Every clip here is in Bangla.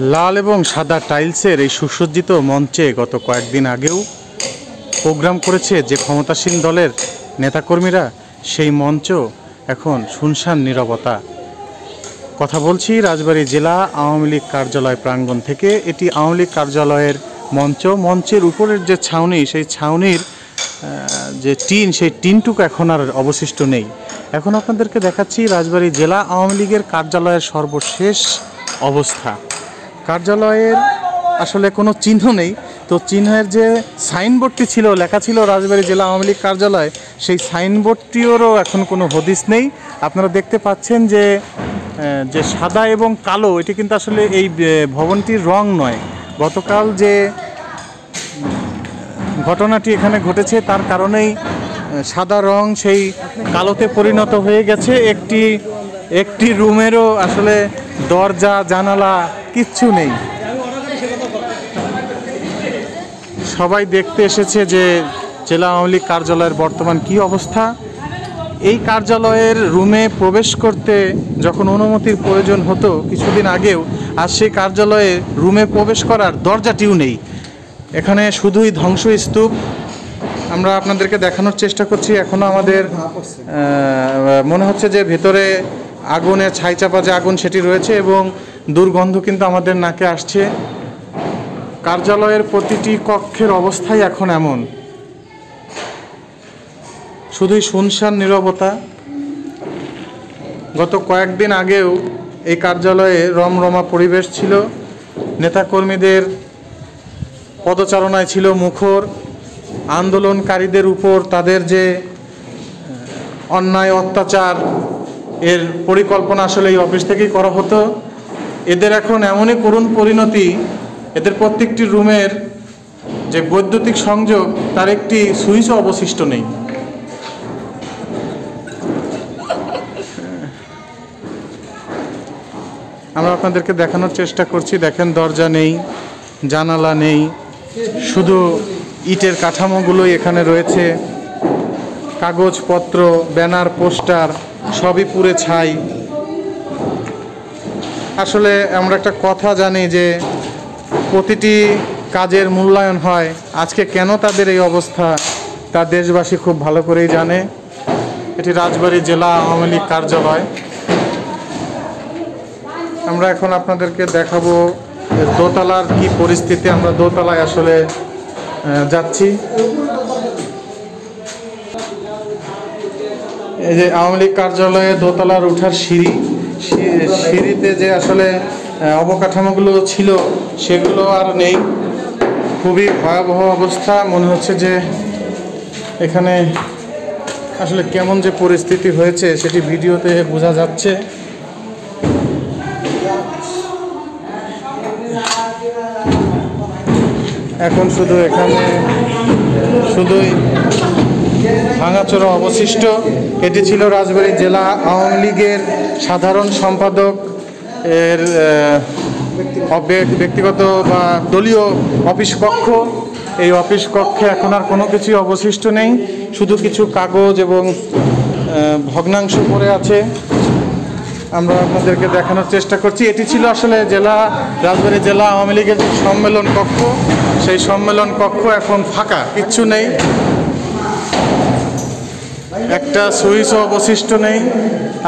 লাল এবং সাদা টাইলসের এই সুসজ্জিত মঞ্চে গত কয়েকদিন আগেও প্রোগ্রাম করেছে যে ক্ষমতাসীন দলের নেতাকর্মীরা, সেই মঞ্চ এখন শুনশান নীরবতা। কথা বলছি রাজবাড়ী জেলা আওয়ামী লীগ কার্যালয় প্রাঙ্গণ থেকে। এটি আওয়ামী লীগ কার্যালয়ের মঞ্চ। মঞ্চের উপরের যে ছাউনি, সেই ছাউনির যে টিন, সেই টিনটুকু এখন আর অবশিষ্ট নেই। এখন আপনাদেরকে দেখাচ্ছি রাজবাড়ী জেলা আওয়ামী লীগের কার্যালয়ের সর্বশেষ অবস্থা। কার্যালয়ের আসলে কোনো চিহ্ন নেই। তো চিহ্নের যে সাইনবোর্ডটি ছিল, লেখা ছিল রাজবাড়ী জেলা আওয়ামী লীগ কার্যালয়, সেই সাইনবোর্ডটিরও এখন কোনো হদিস নেই। আপনারা দেখতে পাচ্ছেন যে সাদা এবং কালো, এটি কিন্তু আসলে এই ভবনটির রং নয়। গতকাল যে ঘটনাটি এখানে ঘটেছে তার কারণেই সাদা রং সেই কালোতে পরিণত হয়ে গেছে। একটি রুমেরও আসলে দরজা জানালা কিচ্ছু নেই। সবাই দেখতে এসেছে যে জেলা আওয়ামী লীগ কার্যালয়ের বর্তমান কী অবস্থা। এই কার্যালয়ের রুমে প্রবেশ করতে যখন অনুমতির প্রয়োজন হতো কিছুদিন আগেও, আর সেই কার্যালয়ে রুমে প্রবেশ করার দরজাটিও নেই। এখানে শুধুই ধ্বংসস্তূপ। আমরা আপনাদেরকে দেখানোর চেষ্টা করছি। এখনও আমাদের মনে হচ্ছে যে ভেতরে আগুনের ছাইচাপা যে আগুন সেটি রয়েছে এবং দুর্গন্ধ কিন্তু আমাদের নাকে আসছে। কার্যালয়ের প্রতিটি কক্ষের অবস্থাই এখন এমন, শুধুই শুনশান নীরবতা। গত কয়েকদিন আগেও এই কার্যালয়ে রমরমা পরিবেশ ছিল। নেতাকর্মীদের পদচারণায় ছিল মুখর। আন্দোলনকারীদের উপর তাদের যে অন্যায় অত্যাচার, এর পরিকল্পনা আসলে এই অফিস থেকেই করা হতো। এদের এখন এমনই করুণ পরিণতি, এদের প্রত্যেকটি রুমের যে বৈদ্যুতিক সংযোগ তার একটি সুইচও অবশিষ্ট নেই। আমরা আপনাদেরকে দেখানোর চেষ্টা করছি। দেখেন, দরজা নেই, জানালা নেই, শুধু ইটের কাঠামোগুলোই এখানে রয়েছে। কাগজপত্র, ব্যানার, পোস্টার সবই পুড়ে ছাই। আসলে আমরা একটা কথা জানি যে প্রতিটি কাজের মূল্যায়ন হয়। আজকে কেন তাদের এই অবস্থা তা দেশবাসী খুব ভালো করেই জানে। এটি রাজবাড়ী জেলা আওয়ামী লীগ কার্যালয়। আমরা এখন আপনাদেরকে দেখাবো দোতলার কি পরিস্থিতি। আমরা দোতলায় আসলে যাচ্ছি। এই যে আওয়ামী লীগ কার্যালয়ে দোতলার ওঠার সিঁড়িতে যে আসলে অবকাঠামোগুলো ছিল সেগুলো আর নেই। খুবই ভয়াবহ অবস্থা। মনে হচ্ছে যে এখানে আসলে কেমন যে পরিস্থিতি হয়েছে সেটি ভিডিওতে বোঝা যাচ্ছে। এখন শুধু এখানে শুধুই ভাঙাচোরা অবশিষ্ট। এটি ছিল রাজবাড়ী জেলা আওয়ামী লীগের সাধারণ সম্পাদক এর ব্যক্তিগত বা দলীয় অফিস কক্ষ। এই অফিস কক্ষে এখন আর কোনো কিছুই অবশিষ্ট নেই, শুধু কিছু কাগজ এবং ভগ্নাংশ পড়ে আছে। আমরা আপনাদেরকে দেখানোর চেষ্টা করছি। এটি ছিল আসলে রাজবাড়ী জেলা আওয়ামী লীগের যে সম্মেলন কক্ষ, সেই সম্মেলন কক্ষ এখন ফাঁকা, কিচ্ছু নেই, একটা সুইচও অবশিষ্ট নেই।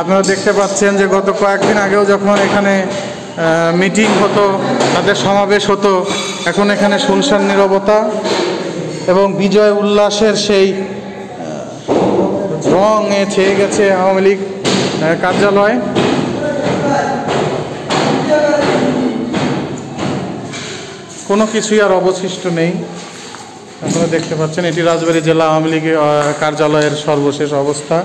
আপনারা দেখতে পাচ্ছেন যে গত কয়েকদিন আগেও যখন এখানে মিটিং হতো, তাদের সমাবেশ হতো, এখন এখানে শুনশান নীরবতা এবং বিজয় উল্লাসের সেই রঙে ছেয়ে গেছে আওয়ামী লীগ কার্যালয়। কোনো কিছুই আর অবশিষ্ট নেই। আপনারা দেখতে পাচ্ছেন এটি রাজবাড়ী জেলা আওয়ামী লীগের কার্যালয়ের সর্বশেষ অবস্থা।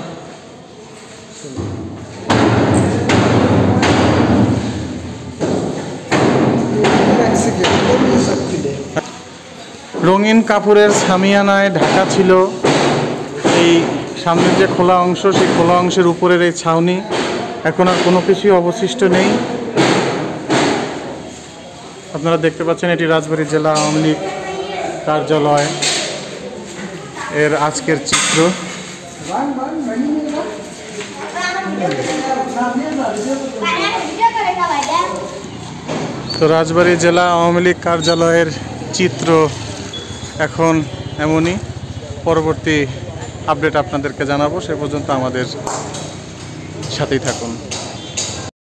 রঙিন কাপড়ের সামিয়ানায় ঢাকা ছিল এই সামনের যে খোলা অংশ, সেই খোলা অংশের উপরের এই ছাউনি। এখন আর কোনো কিছুই অবশিষ্ট নেই। আপনারা দেখতে পাচ্ছেন এটি রাজবাড়ী জেলা আওয়ামী লীগ কার্যালয় এর আজকের চিত্র। তো রাজবাড়ী জেলা আওয়ামী লীগ কার্যালয়ের চিত্র এখন এমনই। পরবর্তী আপডেট আপনাদেরকে জানাবো, সে পর্যন্ত আমাদের সাথেই থাকুন।